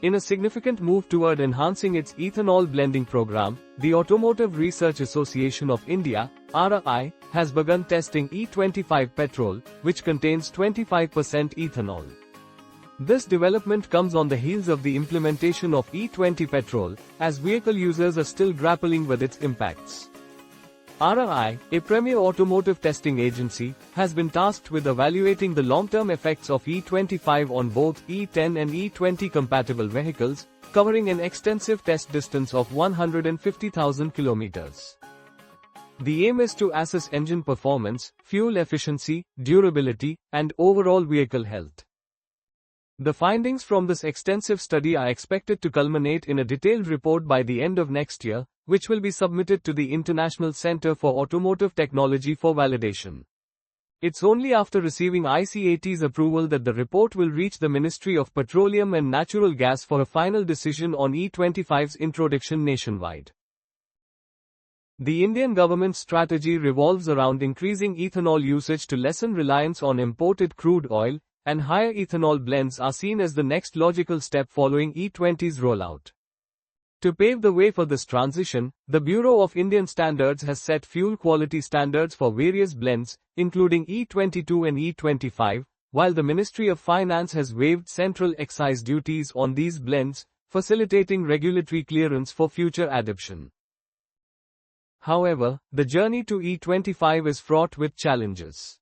In a significant move toward enhancing its ethanol blending program, the Automotive Research Association of India, ARAI, has begun testing E25 Petrol, which contains 25% ethanol. This development comes on the heels of the implementation of E20 Petrol, as vehicle users are still grappling with its impacts. ARAI, a premier automotive testing agency, has been tasked with evaluating the long-term effects of E25 on both E10 and E20 compatible vehicles, covering an extensive test distance of 150,000 kilometers. The aim is to assess engine performance, fuel efficiency, durability, and overall vehicle health. The findings from this extensive study are expected to culminate in a detailed report by the end of next year, which will be submitted to the International Center for Automotive Technology for validation. It's only after receiving ICAT's approval that the report will reach the Ministry of Petroleum and Natural Gas for a final decision on E25's introduction nationwide. The Indian government's strategy revolves around increasing ethanol usage to lessen reliance on imported crude oil, and higher ethanol blends are seen as the next logical step following E20's rollout. To pave the way for this transition, the Bureau of Indian Standards has set fuel quality standards for various blends, including E22 and E25, while the Ministry of Finance has waived central excise duties on these blends, facilitating regulatory clearance for future adoption. However, the journey to E25 is fraught with challenges.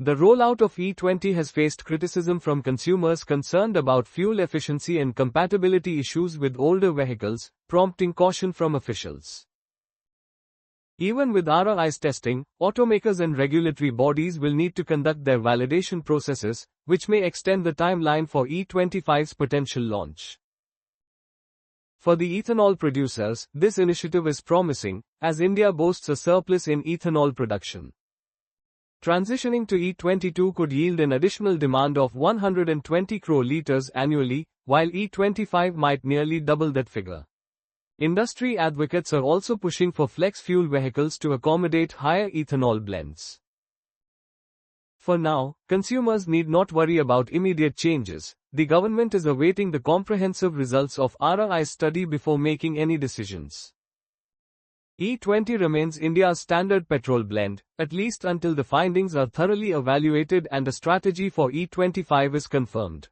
The rollout of E20 has faced criticism from consumers concerned about fuel efficiency and compatibility issues with older vehicles, prompting caution from officials. Even with ARAI's testing, automakers and regulatory bodies will need to conduct their validation processes, which may extend the timeline for E25's potential launch. For the ethanol producers, this initiative is promising, as India boasts a surplus in ethanol production. Transitioning to E22 could yield an additional demand of 120 crore litres annually, while E25 might nearly double that figure. Industry advocates are also pushing for FlexFuel vehicles to accommodate higher ethanol blends. For now, consumers need not worry about immediate changes. The government is awaiting the comprehensive results of ARAI's study before making any decisions. E20 remains India's standard petrol blend, at least until the findings are thoroughly evaluated and a strategy for E25 is confirmed.